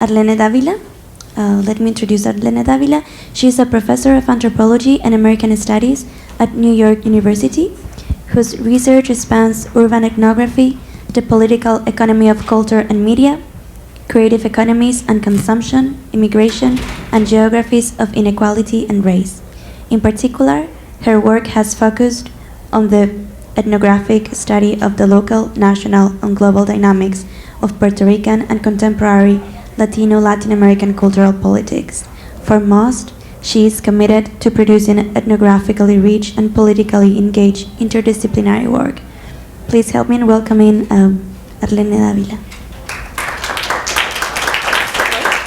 Arlene Dávila. Let me introduce Arlene Dávila. She is a professor of anthropology and American studies at New York University, whose research spans urban ethnography, the political economy of culture and media, creative economies and consumption, immigration, and geographies of inequality and race. In particular, her work has focused on the ethnographic study of the local, national, and global dynamics of Puerto Rican and contemporary Latino Latin American cultural politics. For most, she is committed to producing ethnographically rich and politically engaged interdisciplinary work. Please help me in welcoming Arlene Dávila.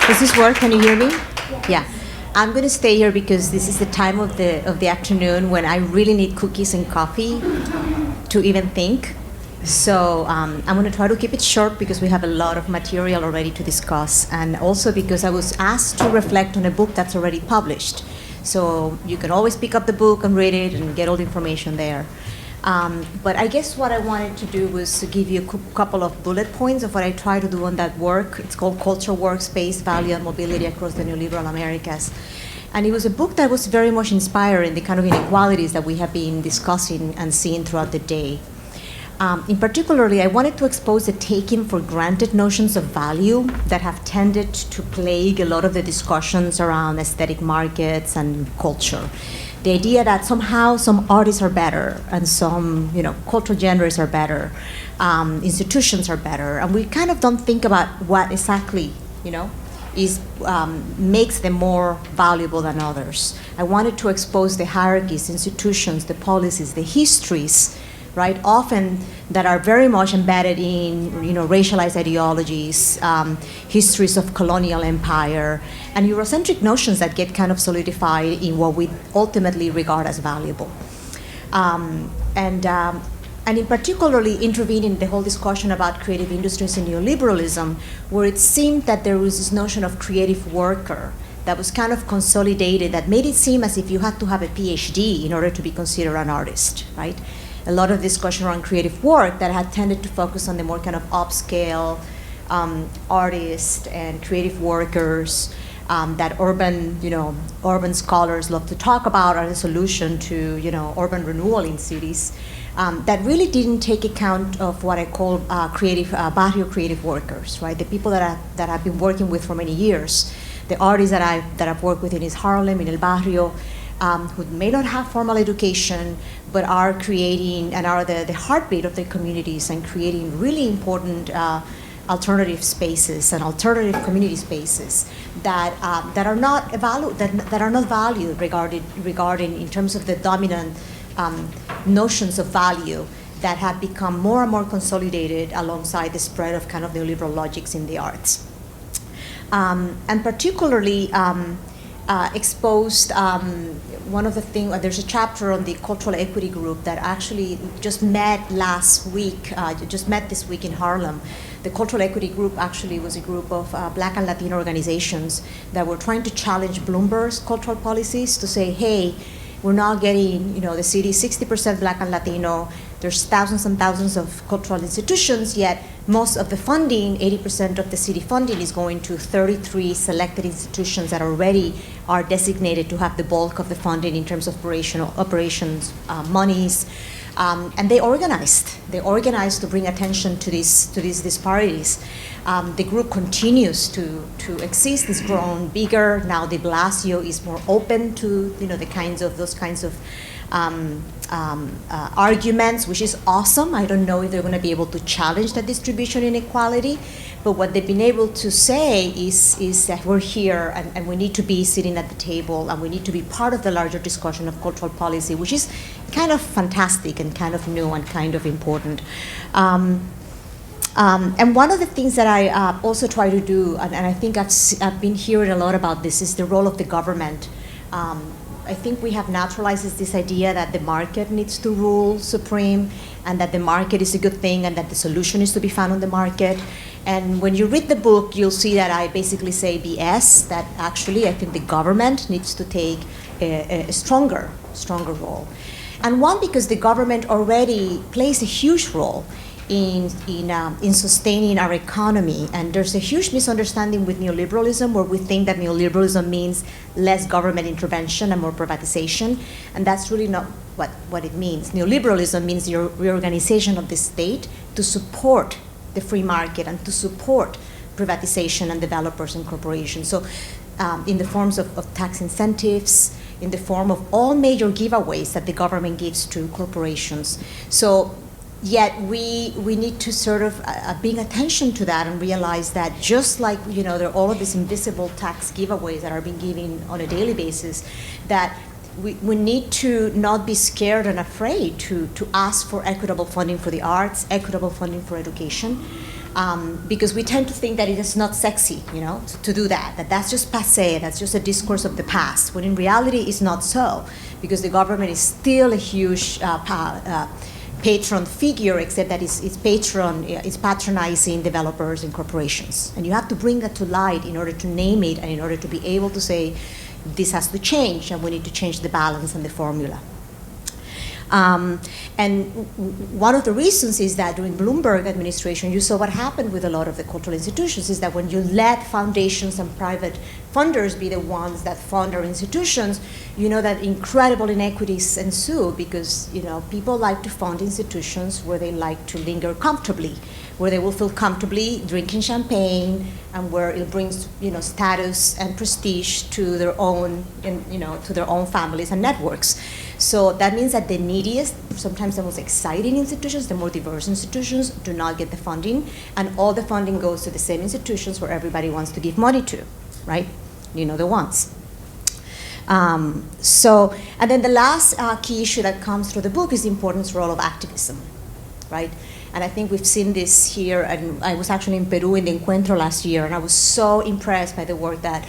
Does this work? Can you hear me? Yeah. I'm going to stay here because this is the time of the afternoon when I really need cookies and coffee to even think. So I'm going to try to keep it short because we have a lot of material already to discuss, and also because I was asked to reflect on a book that's already published. So you can always pick up the book and read it and get all the information there. But I guess what I wanted to do was to give you a couple of bullet points of what I try to do on that work. It's called Culture, Workspace, Value, and Mobility Across the Neoliberal Americas. And it was a book that was very much inspired in the kind of inequalities that we have been discussing and seeing throughout the day. In particularly, I wanted to expose the taking for granted notions of value that have tended to plague a lot of the discussions around aesthetic markets and culture. The idea that somehow some artists are better and some, cultural genres are better, institutions are better, and we kind of don't think about what exactly, makes them more valuable than others. I wanted to expose the hierarchies, institutions, the policies, the histories, right? Often that are very much embedded in, racialized ideologies, histories of colonial empire, and Eurocentric notions that get kind of solidified in what we ultimately regard as valuable. And in particularly intervene in the whole discussion about creative industries and neoliberalism, where it seemed that there was this notion of creative worker that was kind of consolidated, that made it seem as if you had to have a PhD in order to be considered an artist, right? A lot of discussion around creative work that had tended to focus on the more kind of upscale artists and creative workers that urban scholars love to talk about as a solution to, urban renewal in cities, that really didn't take account of what I call barrio creative workers, right? The people that I've been working with for many years, the artists that I've worked with in East Harlem, in El Barrio, who may not have formal education, but are creating and are the heartbeat of their communities and creating really important alternative spaces and alternative community spaces that are not valued regarding in terms of the dominant notions of value that have become more and more consolidated alongside the spread of kind of neoliberal logics in the arts, and particularly. Exposed one of the things, there's a chapter on the cultural equity group that actually just met this week in Harlem. The cultural equity group actually was a group of Black and Latino organizations that were trying to challenge Bloomberg's cultural policies to say, hey, we're not getting, the city 60% Black and Latino, there's thousands and thousands of cultural institutions, yet most of the funding, 80% of the city funding is going to 33 selected institutions that already are designated to have the bulk of the funding in terms of operations monies. And they organized to bring attention to these disparities. The group continues to exist, it's grown bigger. Now de Blasio is more open to those kinds of arguments, which is awesome. I don't know if they're going to be able to challenge the distribution inequality, but what they've been able to say is that we're here and we need to be sitting at the table and we need to be part of the larger discussion of cultural policy, which is kind of fantastic and kind of new and kind of important. And one of the things that I also try to do, and I think I've been hearing a lot about this, is the role of the government. I think we have naturalized this idea that the market needs to rule supreme and that the market is a good thing and that the solution is to be found on the market. And when you read the book, you'll see that I basically say BS, that actually I think the government needs to take a stronger role. And one, because the government already plays a huge role in sustaining our economy. And there's a huge misunderstanding with neoliberalism, where we think that neoliberalism means less government intervention and more privatization, and that's really not what it means. Neoliberalism means the reorganization of the state to support the free market and to support privatization and developers and corporations. So in the forms of tax incentives, in the form of all major giveaways that the government gives to corporations. So yet we need to sort of bring attention to that and realize that just like, you know, there are all of these invisible tax giveaways that are being given on a daily basis, that we need to not be scared and afraid to ask for equitable funding for the arts, equitable funding for education, because we tend to think that it is not sexy, you know, to do that that's just passé, that's just a discourse of the past, when in reality it's not so, because the government is still a huge patron figure, except that it's patronizing developers and corporations. And you have to bring that to light in order to name it and in order to be able to say, this has to change and we need to change the balance and the formula. And one of the reasons is that during Bloomberg administration, you saw what happened with a lot of the cultural institutions, is that when you let foundations and private funders be the ones that fund our institutions, you know that incredible inequities ensue, because, you know, people like to fund institutions where they like to linger comfortably, where they will feel comfortably drinking champagne, and where it brings, you know, status and prestige to their own, you know, to their own families and networks. So that means that the neediest, sometimes the most exciting institutions, the more diverse institutions, do not get the funding, and all the funding goes to the same institutions where everybody wants to give money to, right? You know the ones. So, and then the last key issue that comes through the book is the importance role of activism, right? And I think we've seen this here, and I was actually in Peru in the Encuentro last year, and I was so impressed by the work that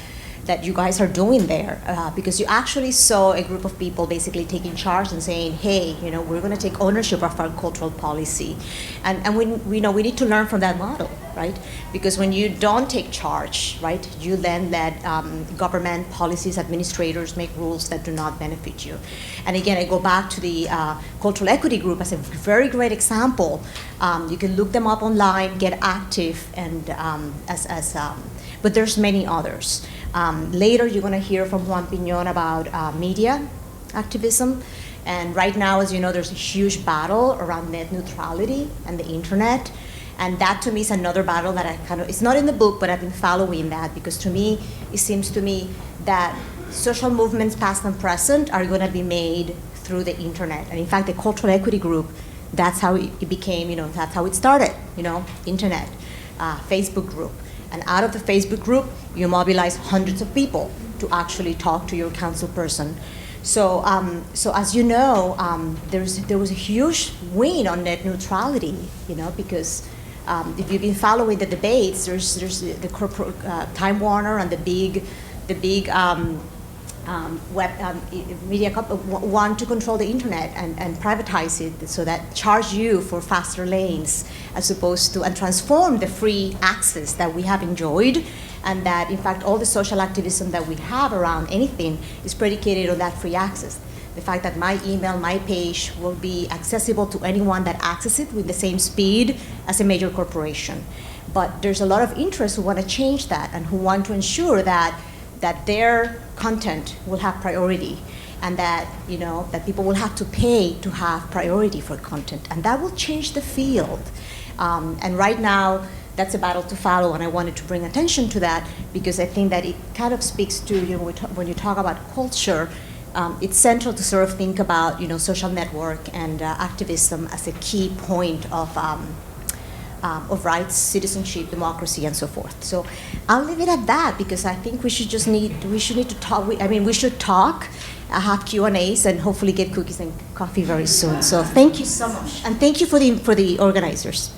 you guys are doing there, because you actually saw a group of people basically taking charge and saying, hey, you know, we're going to take ownership of our cultural policy. And we know we need to learn from that model, right? Because when you don't take charge, right, you then let government policies, administrators make rules that do not benefit you. And again, I go back to the cultural equity group as a very great example. You can look them up online, get active, and but there's many others. Later, you're going to hear from Juan Piñón about media activism. And right now, as you know, there's a huge battle around net neutrality and the internet. And that, to me, is another battle that it's not in the book, but I've been following that, because to me, it seems to me that social movements, past and present, are going to be made through the internet. And in fact, the cultural equity group, that's how it became, you know, that's how it started, you know, internet, Facebook group. And out of the Facebook group, you mobilize hundreds of people to actually talk to your council person. So, so as you know, there was a huge win on net neutrality, you know, because if you've been following the debates, there's the corporate Time Warner and the big media company want to control the internet and privatize it, so that charge you for faster lanes, as opposed to, and transform the free access that we have enjoyed, and that in fact all the social activism that we have around anything is predicated on that free access. The fact that my email, my page will be accessible to anyone that accesses it with the same speed as a major corporation. But there's a lot of interest who want to change that, and who want to ensure that their content will have priority, and that, you know, that people will have to pay to have priority for content, and that will change the field. And right now, that's a battle to follow, and I wanted to bring attention to that, because I think that it kind of speaks to, you know, when you talk about culture, it's central to sort of think about, you know, social network and activism as a key point of rights, citizenship, democracy, and so forth. So I'll leave it at that, because I think we should need to talk. We should talk, have Q&As, and hopefully get cookies and coffee very soon. So thank you so much, and thank you for the organizers.